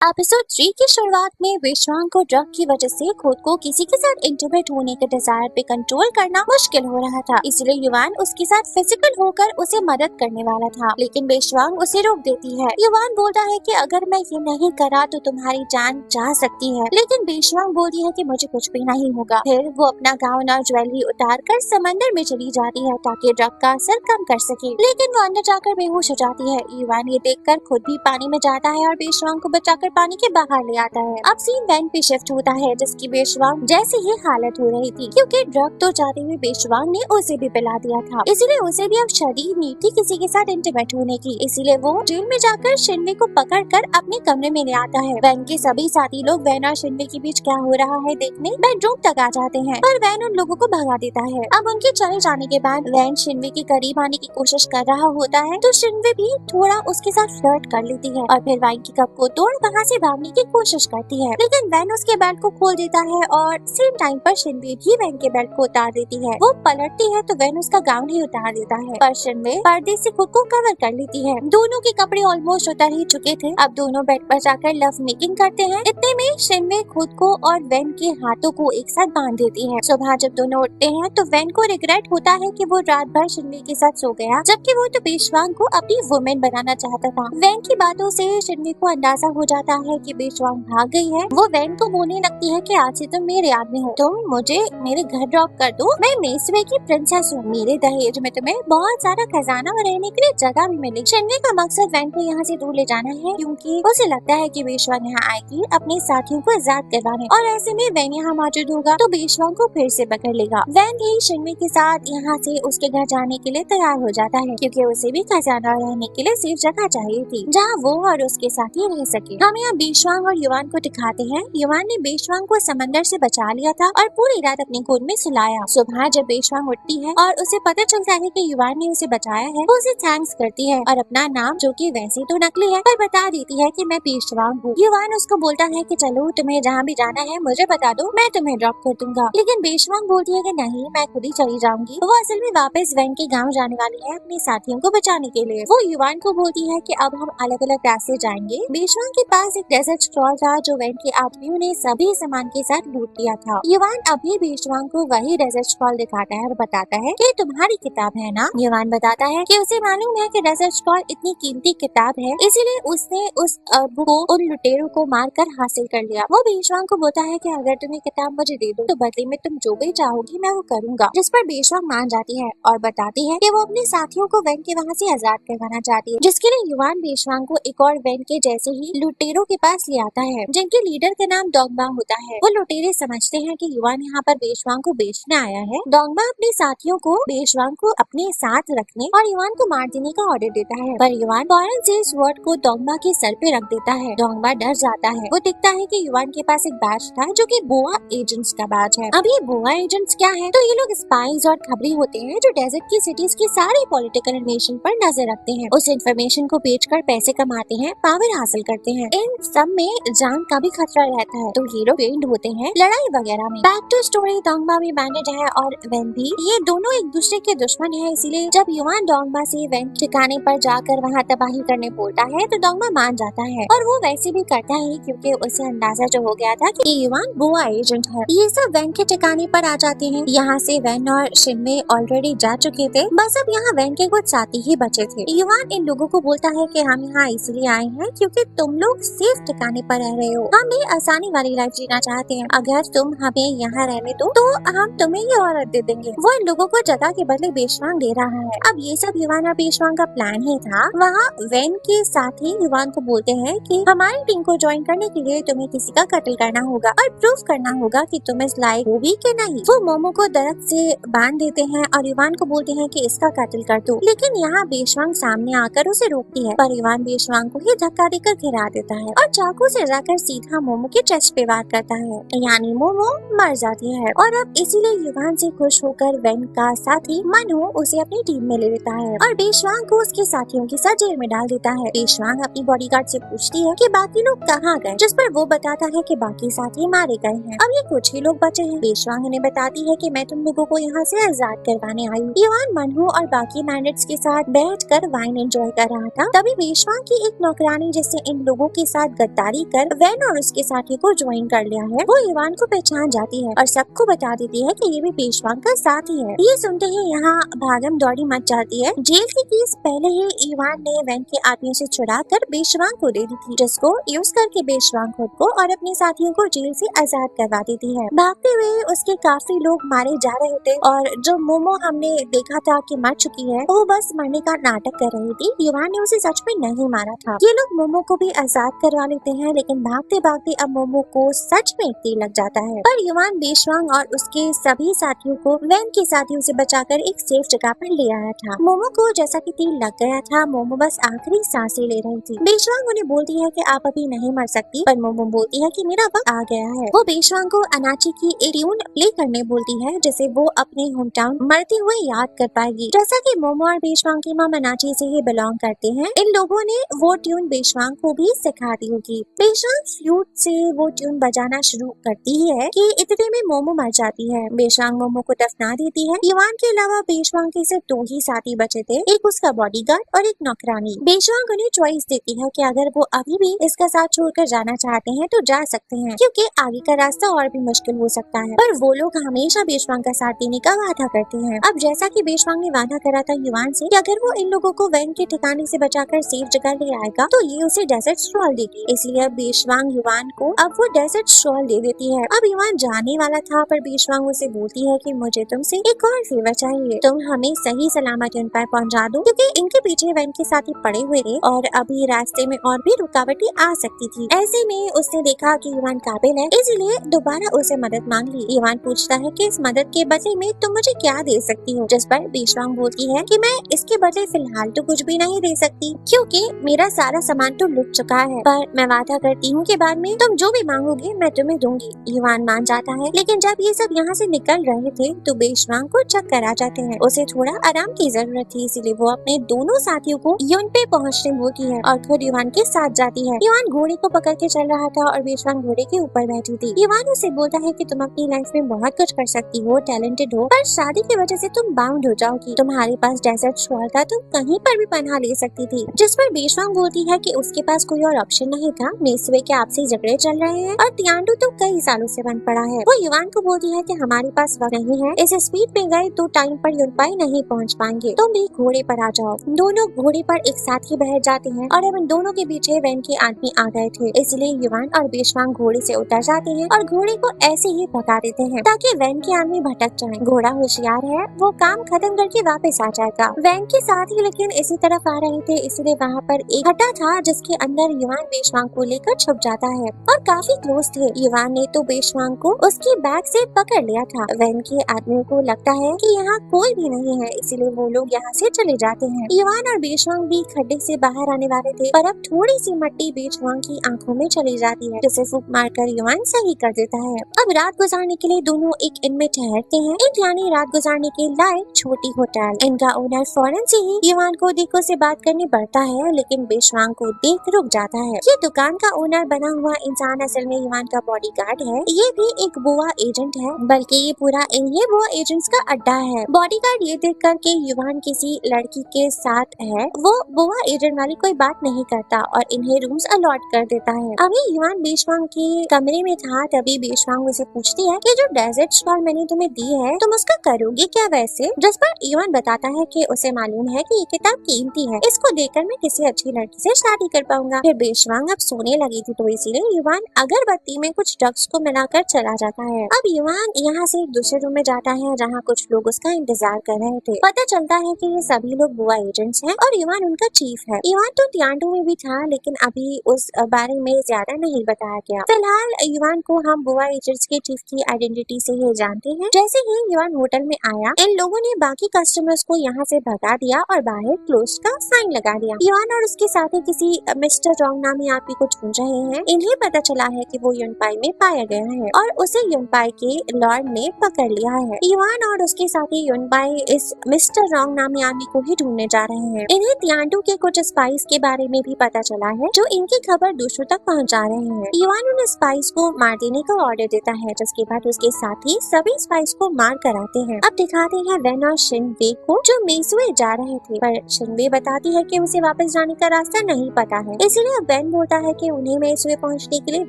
Episode 3 की शुरुआत में विश्वांग को ड्रग की वजह से खुद को किसी के साथ इंटीमेट होने के डिजायर पे कंट्रोल करना मुश्किल हो रहा था, इसलिए युवान उसके साथ फिजिकल होकर उसे मदद करने वाला था, लेकिन विश्वांग उसे रोक देती है। युवान बोलता है कि अगर मैं ये नहीं करा तो तुम्हारी जान जा सकती है, लेकिन विश्वांग बोलती है कि मुझे कुछ भी नहीं होगा। फिर वो अपना गाउन और ज्वेलरी उतार कर समंदर में चली जाती है ताकि ड्रग का असर कम कर सके, लेकिन वो अंदर जाकर बेहोश हो जाती है। युवान ये देखकर खुद भी पानी में जाता है और विश्वांग को बचाकर पानी के बाहर ले आता है। अब सीन वैन पे शिफ्ट होता है जिसकी बेशवांग जैसे ही हालत हो रही थी, क्योंकि ड्रग तो जाते हुए बेशवांग ने उसे भी पिला दिया था, इसीलिए उसे भी अब शरीर नहीं थी किसी के साथ इंटीमेट होने की। इसीलिए वो जेल में जाकर शिनवे को पकड़कर अपने कमरे में ले आता है। वैन के सभी साथी लोग वैन और शिनवे के बीच क्या हो रहा है देखने बेडरूम तक आ जाते हैं, पर वैन उन लोगों को भगा देता है। अब उनके चले जाने के बाद वैन शिनवे के करीब आने की कोशिश कर रहा होता है तो शिनवे भी थोड़ा उसके साथ फ्लर्ट कर लेती है और फिर वाइन की कप को तोड़ वहाँ से भागने की कोशिश करती है, लेकिन वैन उसके बेल्ट को खोल देता है और सेम टाइम पर शिनवे भी वैन के बेल्ट को उतार देती है। वो पलटती है तो वैन उसका गाउन ही उतार देता है, पर शिनवे पर्दे से खुद को कवर कर लेती है। दोनों के कपड़े ऑलमोस्ट उतर ही चुके थे। अब दोनों बेड पर जाकर लव मेकिंग करते हैं। इतने में शिनवे खुद को और वैन के हाथों को एक साथ बांध देती है। सुबह जब दोनों उठते हैं तो वैन को रिग्रेट होता है कि वो रात भर शिनवे के साथ सो गया, जबकि वो तो बेशवांग को अपनी वुमेन बनाना चाहता था। वैन की बातों से शिनवे को अंदाजा हो जाता है कि बेशवांग भाग गई है। वो वैन को बोलने लगती है कि आज से तुम मेरे याद में हो, तुम मुझे मेरे घर ड्रॉप कर दो, मैं मेसवे की प्रिंसेस हूँ, मेरे दहेज में तुम्हें बहुत सारा खजाना और रहने के लिए जगह भी मिलेगी। शिनवे का मकसद वैन को यहाँ से दूर ले जाना है, क्योंकि उसे लगता है कि बेशवांग यहाँ आएगी अपने साथियों को आजाद करवाने, और ऐसे में वैन यहाँ मौजूद होगा तो बेशवांग को फिर से पकड़ लेगा। वैन भी शिनवे के साथ यहाँ से उसके घर जाने के लिए तैयार हो जाता है, क्योंकि उसे भी खजाना रहने के लिए सिर्फ जगह चाहिए थी जहाँ वो और उसके साथी रह सके। हम यहाँ बेशवांग और युवान को दिखाते हैं। युवान ने बेशवांग को समंदर से बचा लिया था और पूरी रात अपनी गोद में सुलाया। सुबह जब बेशवांग उठती है और उसे पता चलता है कि युवान ने उसे बचाया है, वो उसे थैंक्स करती है और अपना नाम, जो कि वैसे तो नकली है, पर बता देती है कि मैं बेशवांग हूँ। युवान उसको बोलता है कि चलो तुम्हें जहाँ भी जाना है मुझे बता दो, मैं तुम्हें ड्रॉप कर दूंगा, लेकिन बेशवांग बोलती है कि नहीं, मैं खुद ही चली जाऊंगी। वो असल में वापस वैन के गाँव जाने वाली है अपने साथियों को बचाने के लिए। वो युवान को बोलती है कि अब हम अलग अलग रास्ते जाएंगे। बेशवांग के पास एक डेजर्ट स्क्रॉल था जो वैन के आदमियों ने सभी सामान के साथ लूट लिया था। युवान अभी बेशवांग को वही डेजर्ट स्क्रॉल दिखाता है और बताता है कि तुम्हारी किताब है ना। युवान बताता है कि उसे मालूम है कि डेजर्ट स्क्रॉल इतनी कीमती किताब है, इसीलिए उसने उस अरब को उन लुटेरों को मारकर हासिल कर लिया। वो बेशवांग को बोलता है कि अगर तुम्हें किताब मुझे दे दो तो बदले में तुम जो भी चाहोगी मैं वो करूंगा, जिस पर बेशवांग मान जाती है और बताती है कि वो अपने साथियों को वैन के वहाँ से आजाद करवाना चाहती है, जिसके लिए युवान बेशवांग को एक और वैन के जैसे ही लुटेरों के पास ले आता है, जिनके लीडर का नाम डोंगबा होता है। वो लुटेरे समझते हैं कि युवान यहाँ पर बेशवांग को बेचने आया है। डोंगबा अपने साथियों को बेशवांग को अपने साथ रखने और युवान को मार देने का ऑर्डर देता है, पर युवान फौरन से स्वॉर्ड को डोंगबा के सर पे रख देता है। डोंगबा डर जाता है। वो दिखता है कि युवान के पास एक बैज था जो कि बोआ एजेंट्स का बैज है। अब ये बोआ एजेंट्स क्या है? तो ये लोग स्पाइज और खबरी होते हैं जो डेजर्ट की सिटीज की सारी पॉलिटिकल इन्फॉर्मेशन पर नजर रखते हैं। उस इन्फॉर्मेशन को बेचकर पैसे कमाते हैं, पावर हासिल करते हैं। इन सब में जान का भी खतरा रहता है, तो हीरो ट्रेंड होते हैं लड़ाई वगैरह में। बैक टू स्टोरी, डोंगबा भी बैंडेड है और वैन भी, ये दोनों एक दूसरे के दुश्मन है। इसीलिए जब युवान डोंगबा से वैन ठिकाने पर जाकर वहाँ तबाही करने बोलता है तो डोंगबा मान जाता है, और वो वैसे भी करता है क्योंकि उसे अंदाजा जो हो गया था कि युवान बोआ एजेंट है। ये सब वैन के ठिकाने पर आ जाते हैं। यहाँ से वैन और शिनवे ऑलरेडी जा चुके थे, बस अब यहाँ वैन के कुछ साथी ही बचे थे। युवान इन लोगों को बोलता है कि हम यहाँ इसलिए आए हैं क्योंकि तुम लोग सेफ ठिकाने पर रह रहे हो, हम भी आसानी वाली लाइफ जीना चाहते हैं, अगर तुम हमें यहाँ रहने दो तो हम तुम्हें ये औरत दे देंगे। वो इन लोगों को जगह के बदले बेशवांग दे रहा है। अब ये सब युवान और बेशवांग का प्लान ही था। वहाँ वैन के साथी युवान को बोलते हैं कि हमारी टीम को ज्वाइन करने के लिए तुम्हें किसी का कत्ल करना होगा और प्रूफ करना होगा कि तुम इस लायक हो भी कि नहीं। वो मोमो को दरख्त से बांध देते हैं और युवान को बोलते हैं कि इसका कत्ल कर दो, लेकिन यहाँ बेशवांग सामने आकर उसे रोकती है, पर युवान बेशवांग को ही धक्का देकर गिरा देता है और चाकू से जाकर सीधा मोमो के चेस्ट पे वार करता है, यानी मोमो मर जाती है। और अब इसीलिए युवान से खुश होकर वैन का साथी मनु उसे अपनी टीम में ले लेता है और बेशवांग को उसके साथियों के साथ जेल में डाल देता है। बेशवांग अपनी बॉडीगार्ड से पूछती है कि बाकी लोग कहाँ गए, जिस पर वो बताता है कि बाकी साथी मारे गए हैं, अब ये कुछ ही लोग बचे हैं। बेशवांग उन्हें बताती है कि मैं तुम लोगों को यहाँ से आजाद करवाने आई हूँ। युवान मनु और बाकी मैंडेट्स के साथ बैठकर वाइन एंजॉय कर रहा था, तभी बेशवांग की एक नौकरानी जिससे इन लोगों के साथ गद्दारी कर वैन और उसके साथी को ज्वाइन कर लिया है, वो युवान को पहचान जाती है और सबको बता देती है कि ये भी पेशवांग का साथी है। ये सुनते ही यहाँ भागम दौड़ी मच जाती है। जेल की फीस पहले ही युवान ने वैन के आदमियों से चुरा कर पेशवांग को दे दी थी, जिसको यूज करके पेशवांग खुद को और अपने साथियों को जेल से आजाद करवा देती है। भागते हुए उसके काफी लोग मारे जा रहे थे और जो मोमो हमने देखा था कि मर चुकी है, वो बस मरने का नाटक कर रही थी। युवान ने उसे सच में नहीं मारा था। ये लोग मोमो को भी आजाद करवा लेते हैं, लेकिन भागते भागते अब मोमो को सच में तीर लग जाता है। पर युवान पेशवांग और उसके सभी साथियों को वैन के साथियों से बचाकर एक सेफ जगह पर ले आया था। मोमो को जैसा कि तीर लग गया था, मोमो बस आखिरी सांसें ले रही थी। पेशवांग उन्हें बोलती है कि आप अभी नहीं मर सकती, पर मोमो बोलती है कि मेरा वक्त आ गया है। वो पेशवांग को अनाची की एक ट्यून प्ले करने बोलती है, जिसे वो अपने होम टाउन मरते हुए याद कर पाएगी। जैसा कि मोमो और पेशवांग की माँ अनाची से ही बिलोंग करते हैं, इन लोगों ने वो ट्यून पेशवांग को भी सिखा दी होगी। पेशवांग फ्लूट से वो ट्यून बजाना शुरू करती है कि इतने में मोमो मर जाती है। पेशवांग मोमो को दफना देती है। युवान के अलावा पेशवांग के सिर्फ 2 ही साथी बचे थे, एक उसका बॉडीगार्ड और एक नौकरानी। पेशवांग उन्हें चॉइस देती है कि अगर वो अभी भी इसका साथ छोड़कर जाना चाहते हैं तो जा सकते हैं, क्योंकि आगे का रास्ता और भी मुश्किल हो सकता है। पर वो लोग हमेशा पेशवांग का साथ देने का वादा करते हैं। अब जैसा कि पेशवांग ने वादा करा था युवान से कि अगर वो इन लोगों को वैन के ठिकाने से बचाकर सेफ जगह ले आएगा तो ये उसे डेजर्ट स्ट्रॉल देगी, इसलिए अब पेशवांग युवान को अब वो डेजर्ट स्ट्रॉल दे देती है। अब युवान जाने वाला था, पर पेशवांग उसे बोलती है कि मुझे तुमसे एक और फेवर चाहिए, तुम हमें सही सलामत उन पर पहुंचा दो, क्योंकि इनके पीछे वैन के साथी पड़े हुए थे और अभी रास्ते में और भी रुकावटें आ सकती थी। ऐसे में उसने देखा कि युवान काबिल है, इसलिए दोबारा उसे मदद मांग ली। युवान पूछता है कि इस मदद के बदले में तुम मुझे क्या दे सकती हो, जिस पर पेशवांग बोलती है कि मैं इसके बदले फिलहाल तो कुछ भी नहीं दे सकती, क्योंकि मेरा सारा सामान तो लुट चुका है, पर मैं वादा करती हूँ कि बाद में तुम जो भी मांगोगे मैं तुम्हें दूंगी। युवान मान जाता है, लेकिन जब ये सब यहाँ से निकल रहे थे तो पेशवांग को चक्कर आ जाते हैं। उसे थोड़ा आराम की जरूरत थी, इसीलिए वो अपने दोनों साथियों को युन पे पहुँचने बोलती है और खुद युवान के साथ जाती है। युवान घोड़े को पकड़ के चल रहा था और पेशवांग घोड़े के ऊपर बैठी थी। युवान उसे बोलता है कि तुम अपनी लाइफ में बहुत कुछ कर सकती हो, टैलेंटेड हो, पर शादी की वजह से तुम बाउंड हो जाओगी। तुम्हारे पास डेजर्ट स्ट्रॉल था, तुम कहीं पर भी पनाह ले सकती थी। जिस पर पेशवांग बोलती है कि उसके पास कोई और ऑप्शन नहीं था, मेसवे के आपसी झगड़े चल रहे हैं और तियांडू तो कई सालों से बंद पड़ा है। वो युवान को बोलती है कि हमारे पास वक्त नहीं है, इस स्पीड पे गए तो टाइम पर युनपाई नहीं पहुंच पाएंगे, तुम भी घोड़े पर आ जाओ। दोनों घोड़े पर एक साथ ही बैठ जाते हैं और अब इन दोनों के पीछे वैन के आदमी आ गए थे, इसलिए युवान और पेशवांग घोड़े से उतर जाते हैं और घोड़े को ऐसे ही भगा देते हैं ताकि वैन के आदमी भटक जाएं। घोड़ा होशियार है, वो काम खत्म करके वापस आ जाएगा। वैन के साथ ही लेकिन इसी तरफ आ रहे थे, इसलिए वहाँ पर एक हट्टा था जिसके अंदर युवान पेशवांग को लेकर छुप जाता है और काफी क्लोज थे। युवान ने तो पेशवांग को उसकी बैग से पकड़ लिया था। वैन के आदमियों को लगता है कि यहाँ कोई भी नहीं है, इसीलिए वो लोग यहाँ से चले जाते हैं। युवान और पेशवांग भी खड्डे से बाहर आने वाले थे, पर अब थोड़ी सी मट्टी पेशवांग की आंखों में चली जाती है, जिसे फूंक मारकर युवान सही कर देता है। अब रात गुजारने के लिए दोनों एक इन में ठहरते हैं, एक यानी रात गुजारने के लायक छोटी होटल। इनका ओनर फौरन से ही युवान को देख उसे बात करने बढ़ता है, लेकिन पेशवांग को देख रुक जाता है। ये दुकान का ओनर बना हुआ इंसान असल में युवान का बॉडीगार्ड है। ये भी एक बुआ एजेंट है, बल्कि ये पूरा ये बुआ एजेंट्स का अड्डा है। बॉडीगार्ड ये देख कर के युवान किसी लड़की के साथ है, वो बुआ एजेंट वाली कोई बात नहीं करता और इन्हें रूम्स अलॉट कर देता है। अभी युवान पेशवांग के कमरे में था, तभी पेशवांग उसे पूछती है कि जो डेजर्ट स्टॉल मैंने तुम्हें दी है तुम उसका करोगे क्या वैसे, जिस पर युवान बताता है कि उसे मालूम है कि ये किताब कीमती है, इसको देकर मैं किसी अच्छी लड़की से शादी कर पाऊंगा। फिर पेशवांग अब सोने लगी थी, तो इसीलिए युवान अगरबत्ती में कुछ ड्रग्स को मिलाकर चला जाता है। अब युवान यहाँ से एक दूसरे रूम में जाता है जहाँ कुछ लोग उसका इंतजार कर रहे थे। पता चलता है कि ये सभी लोग बुआ एजेंट्स हैं और युवान उनका चीफ है। युवान तो तियांडू में भी था, लेकिन अभी उस बारे में ज्यादा नहीं बताया गया। फिलहाल युवान को हम बुआ एजेंट्स के चीफ की आइडेंटिटी से ही जानते हैं। जैसे ही युवान होटल में आया, इन लोगों ने बाकी कस्टमर्स को यहाँ से भगा दिया और बाहर क्लोज का साइन लगा दिया। युवान और उसके साथी किसी मिस्टर रॉन्ग नामी आदमी को ढूंढ रहे हैं। इन्हें पता चला है कि वो युनपाई में पाया गया है और उसे युनपाई के लॉर्ड ने पकड़ लिया है। युवान और उसके साथी युनपाई इस मिस्टर रॉन्ग नामी आदमी को ही ढूंढने जा रहे हैं। इन्हें तियांडू के कुछ स्पाइस के बारे में भी पता चला है जो इनकी खबर दूसरों तक पहुँचा रहे हैं। युवान उन स्पाइस को मार देने का ऑर्डर देता है, जिसके बाद उसके साथी सभी स्पाइस को मार कर आते हैं। अब दिखाते हैं वेन और शिनवे को जो मेसुए जा रहे थे, पर शिनवे बताती है कि उसे वापस जाने का रास्ता नहीं पता है, इसीलिए वैन बोलता है कि उन्हें मेसवे पहुंचने के लिए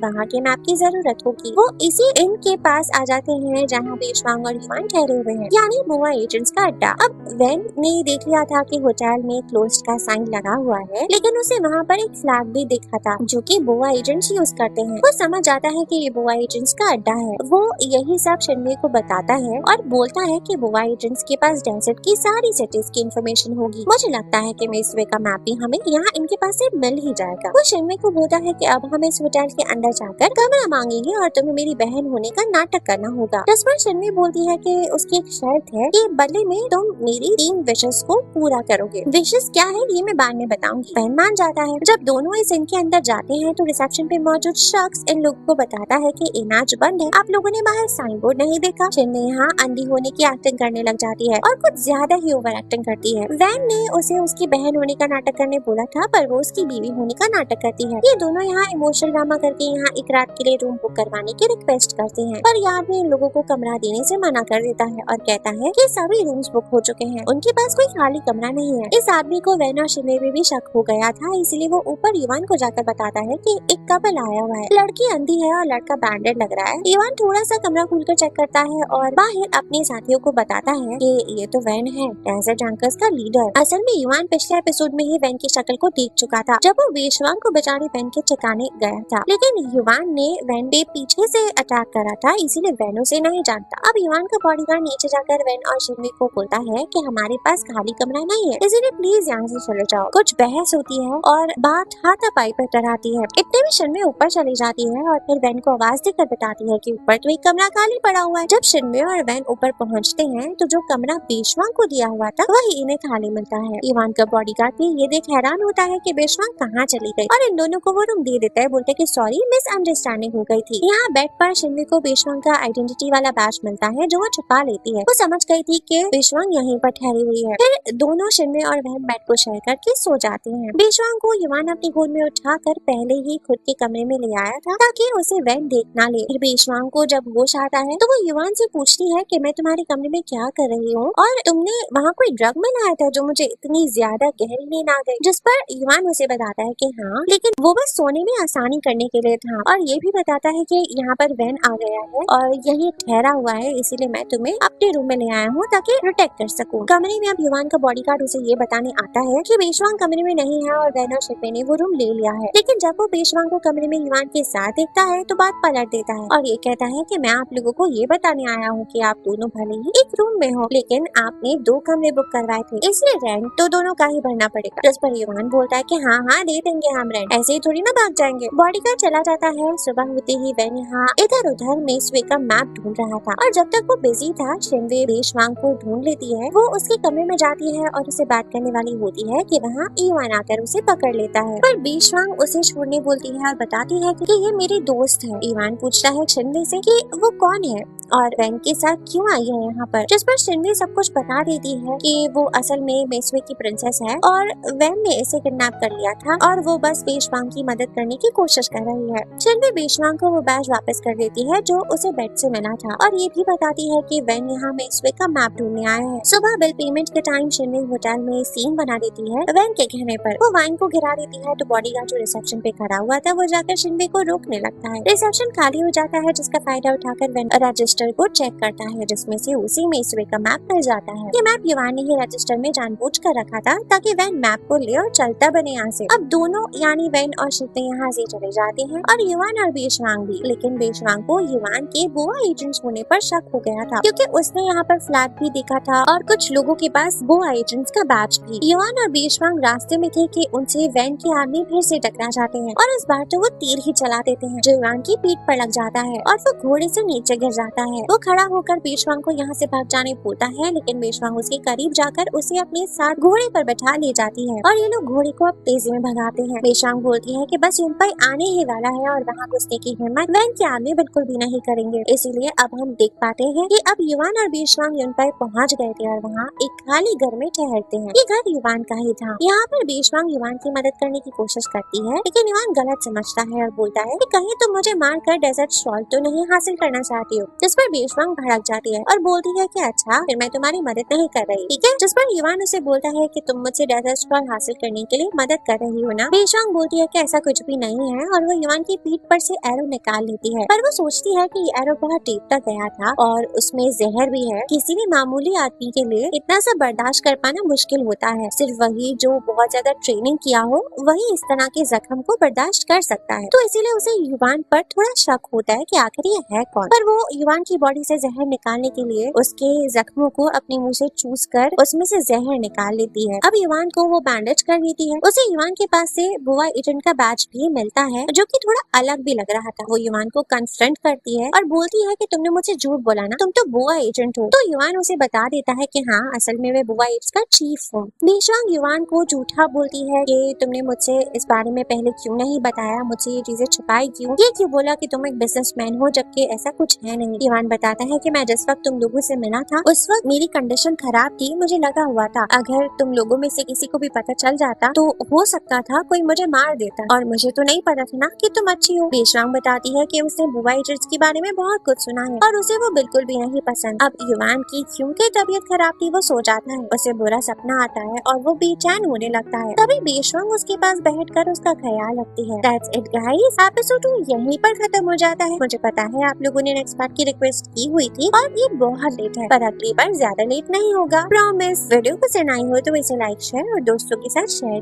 वहाँ के मैप की जरूरत होगी। वो इसी इन के पास आ जाते हैं जहाँ बेशवांग और युवान ठहरे हुए हैं, यानी बोआ एजेंट्स का अड्डा। अब वैन ने देख लिया था कि होटल में क्लोज्ड का साइन लगा हुआ है, लेकिन उसे वहाँ पर एक फ्लैग भी दिखा था जो कि बोआ एजेंट्स यूज करते हैं। वो समझ जाता है कि ये बोआ एजेंट्स का अड्डा है। वो यही सब शिनवे को बताता है और बोलता है कि बोआ एजेंट्स के पास डेजर्ट की सारी सिटीज की इंफॉर्मेशन होगी। मुझे लगता है कि मेसवे का मैप भी हमें यहाँ इनके पास से मिल ही जाएगा। वो शिनवे को बोलता है कि अब हम इस होटल के अंदर जाकर कमरा मांगेंगे और तुम्हें मेरी बहन होने का नाटक करना होगा। जिस पर शिनवे बोलती है कि उसकी एक शर्त है कि बदले में तुम मेरी 3 विशेस को पूरा करोगे। विशेस क्या है ये मैं बाद में बताऊंगी। वैन मान जाता है। जब दोनों इस इन के अंदर जाते हैं तो रिसेप्शन पे मौजूद शख्स इन लोगों को बताता है कि इनाज बंद है, आप लोगों ने बाहर साइन बोर्ड नहीं देखा। शिनवे यहाँ अंधी होने की एक्टिंग करने लग जाती है और कुछ ज्यादा ही ओवर एक्टिंग करती है। वैन ने उसे उसकी बहन होने का नाटक करने बोला था, पर वो उसकी बीवी होने का नाटक करती है। ये दोनों यहाँ इमोशनल ड्रामा करके यहाँ एक रात के लिए रूम बुक करवाने की रिक्वेस्ट करते हैं, पर यहाँ भी इन लोगों को कमरा देने से मना कर देता है और कहता है कि सभी रूम्स बुक हो चुके हैं, उनके पास कोई खाली कमरा नहीं है। इस आदमी को वैन और शिनवे में भी शक हो गया था, इसलिए वो ऊपर युवान को जाकर बताता है कि एक कपल आया हुआ है, लड़की अंधी है और लड़का बैंडेड लग रहा है। युवान थोड़ा सा कमरा खुलकर चेक करता है और बाहर अपने साथियों को बताता है कि ये तो वैन है, डेजर्ट ड्रंकर्स का लीडर। असल में युवान पिछले एपिसोड में ही वैन की शक्ल को देख चुका था जब वो बेशवांग को बेचारे वैन के चकाने गया था, लेकिन युवान ने वैन पे पीछे से अटैक करा था, इसीलिए वैन उसे नहीं जानता। अब युवान का बॉडीगार्ड नीचे जाकर वैन और शिनवे को बोलता है कि हमारे पास खाली कमरा नहीं है, इसलिए प्लीज यहाँ से चले जाओ। कुछ बहस होती है और बात हाथापाई पर टकराती है। इतने में शिनवे ऊपर चली जाती है और फिर वैन को आवाज देकर बताती है कि ऊपर तो एक कमरा खाली पड़ा हुआ है। जब शिनवे और वैन ऊपर पहुँचते हैं तो जो कमरा बेशवांग को दिया हुआ था वही इन्हें खाली मिलता है। युवान का बॉडीगार्ड भी ये देख हैरान होता है कि बेशवांग कहाँ चली गई और इन दोनों को वो रूम दे देता है, बोलते कि सॉरी मिसअंडरस्टैंडिंग हो गई थी। यहाँ बेड पर शिनवे को बेशवांग का आइडेंटिटी वाला बैज मिलता है जो वो छुपा लेती है। वो समझ गई थी कि बेशवांग यहीं पर ठहरी हुई है। फिर दोनों शिनवे और वैन बेड को शेयर करके सो जाते हैं। बेशवांग को युवान अपनी गोद में उठाकर पहले ही खुद के कमरे में ले आया था ताकि उसे वैन देख ना ले। फिर बेशवांग को जब होश आता है तो वो युवान से पूछती है कि मैं तुम्हारे कमरे में क्या कर रही हूँ और तुमने वहाँ कोई ड्रग बनाया था जो मुझे इतनी ज्यादा गहरी नींद आ गई। जिस पर युवान उसे बताता है कि हाँ, लेकिन वो बस सोने में आसानी करने के लिए था और ये भी बताता है कि यहाँ पर वैन आ गया है और यही ठहरा हुआ है, इसीलिए मैं तुम्हें अपने रूम में ले आया हूँ ताकि प्रोटेक्ट कर सकूं। कमरे में अब युवान का बॉडीगार्ड उसे ये बताने आता है कि बेशवांग कमरे में नहीं है और वैन और शिनवे ने वो रूम ले लिया है, लेकिन जब वो बेशवांग को कमरे में युवान के साथ देखता है तो बात पलट देता है और ये कहता है कि मैं आप लोगों को ये बताने आया हूँ कि आप दोनों भले ही एक रूम में हो, लेकिन आपने 2 कमरे बुक करवाए थे, इसलिए रेंट तो दोनों का ही भरना पड़ेगा। जिस पर युवान बोलता है कि हाँ हाँ दे देंगे हम रेंट, ऐसे ही थोड़ी ना भाग जाएंगे। बॉडीगार्ड चला जाता है। सुबह होते ही वैन यहाँ इधर उधर मेसवे का मैप ढूंढ रहा था और जब तक वो बिजी था शिनवे बेशवांग को ढूंढ लेती है। वो उसके कमरे में जाती है और उसे बात करने वाली होती है कि वहाँ युवान आकर उसे पकड़ लेता है, पर बेशवांग उसे छोड़ने बोलती है और बताती है कि ये मेरी दोस्त है। युवान पूछता है शिनवे से कि वो कौन है और वैन के साथ क्यों आई है यहाँ पर, जिस पर शिनवे सब कुछ बता देती है कि वो असल में मेसवे की प्रिंसेस है और वैन ने इसे किडनैप कर लिया था और वो बस बेशवांग की मदद करने की कोशिश कर रही है। शिनवे बेशवांग को वो बैज वापस कर देती है जो उसे बेड से मिला था और ये भी बताती है कि वैन यहाँ मेसवे का मैप ढूंढने आया है। सुबह बिल पेमेंट के टाइम शिनवे होटल में सीन बना देती है वैन के कहने पर। वो वाइन को गिरा देती है तो बॉडीगार्ड जो रिसेप्शन पे खड़ा हुआ था वो जाकर शिनवे को रोकने लगता है। रिसेप्शन खाली हो जाता है जिसका फायदा उठाकर वैन रजिस्टर को चेक करता है जिसमें से उसी मेसवे का मैप मिल जाता है। ये मैप युवान ने ही रजिस्टर में जानबूझ कर रखा था ताकि वैन मैप को ले और चलता बने यहाँ से। अब दोनों यानी वैन और शिनवे यहाँ से चले जाते हैं और युवान और बेशवांग भी, लेकिन बेशवांग को युवान के बोआ एजेंट्स होने पर शक हो गया था क्योंकि उसने यहाँ पर फ्लैग भी देखा था और कुछ लोगों के पास बोआ एजेंट्स का बैच भी। युवान और बेशवांग रास्ते में थे कि उनसे वैन के आदमी फिर से टकरा जाते हैं और इस बार तो वो तीर ही चला देते हैं जो युवान की पीठ पर लग जाता है और वो घोड़े से नीचे गिर जाता है। वो खड़ा होकर बेशवांग को यहाँ से भाग जाने बोलता है, लेकिन बेशवांग उसके करीब जाकर उसे अपने साथ घोड़े पर बैठा ले जाती है और ये लोग घोड़े को अब तेजी में भगाते हैं। बेशवांग बोलती है कि बस इन पर आने ही वाला है और वहाँ घुसने की हिम्मत वैन के आदमी बिल्कुल भी नहीं करेंगे। इसीलिए अब हम देख पाते हैं कि अब युवान और बेशवांग इन पर पहुँच गए थे और वहाँ एक खाली घर में ठहरते हैं। ये घर युवान का ही था। यहाँ पर बेशवांग युवान की मदद करने की कोशिश करती है, लेकिन युवान गलत समझता है और बोलता है कि कहीं तुम मुझे मार कर डेजर्ट शॉल तो नहीं हासिल करना चाहती हो। जिस पर बेशवांग भड़क जाती है और बोलती है कि अच्छा फिर मैं तुम्हारी मदद नहीं कर रही, ठीक है। जिस पर युवान उसे बोलता है कि तुम मुझसे डेजर्ट शॉल हासिल करने के लिए मदद कर रही हो ना। बेशवांग बोलती है कि ऐसा कुछ भी नहीं है और वो युवान की पीठ पर से एरो निकाल लेती है, पर वो सोचती है कि ये एरो बहुत डीप तक गया था और उसमें जहर भी है। किसी भी मामूली आदमी के लिए इतना सा बर्दाश्त कर पाना मुश्किल होता है। सिर्फ वही जो बहुत ज्यादा ट्रेनिंग किया हो वही इस तरह के जख्म को बर्दाश्त कर सकता है। तो इसीलिए उसे युवान पर थोड़ा शक होता है कि आखिर ये है कौन। पर वो युवान की बॉडी से जहर निकालने के लिए उसके जख्मों को अपने मुंह से चूस कर उसमें से जहर निकाल लेती है। अब युवान को वो बैंडेज कर देती है। उसे युवान के पास से बुआ एजेंट का बैच भी मिलता है जो कि थोड़ा अलग भी लग रहा था। वो युवान को कन्फ्रंट करती है और बोलती है कि तुमने मुझसे झूठ बोला ना, तुम तो बुआ एजेंट हो। तो युवान उसे बता देता है कि हाँ, असल में वे बुआ एड्स का चीफ हूँ। बेशुआंग युवान को झूठा बोलती है कि तुमने मुझसे इस बारे में पहले क्यों नहीं बताया, मुझे ये चीजें छुपाई क्यों, ये क्यों बोला कि तुम एक बिजनेसमैन हो जबकि ऐसा कुछ है नहीं। युवान बताता है कि मैं जिस वक्त तुम लोगों से मिला था उस वक्त मेरी कंडीशन खराब थी, मुझे लगा हुआ था अगर तुम लोगों में से किसी को भी पता चल जाता तो हो सकता था कोई मुझे मार देता, और मुझे तो नहीं पता था ना कि तुम अच्छी हो। बेशुआंग बताती है कि उसने बुआ एजेंट्स के बारे में बहुत कुछ सुना है और उसे वो बिल्कुल भी नहीं पसंद। अब युवान की क्योंकि तबीयत खराब थी वो सो जाता है, उसे बुरा सपना आता है और वो बेचैन होने लगता है। तभी बेशुआंग उसके पास बैठकर उसका ख्याल रखती है। That's it guys, एपिसोड 2 यहीं पर खत्म हो जाता है। मुझे पता है आप लोगों ने नेक्स्ट पार्ट की रिक्वेस्ट की हुई थी और ये बहुत लेट है, पर अगली बार ज्यादा लेट नहीं होगा, प्रॉमिस। वीडियो पसंद आई हो तो इसे लाइक शेयर और दोस्तों के साथ शेयर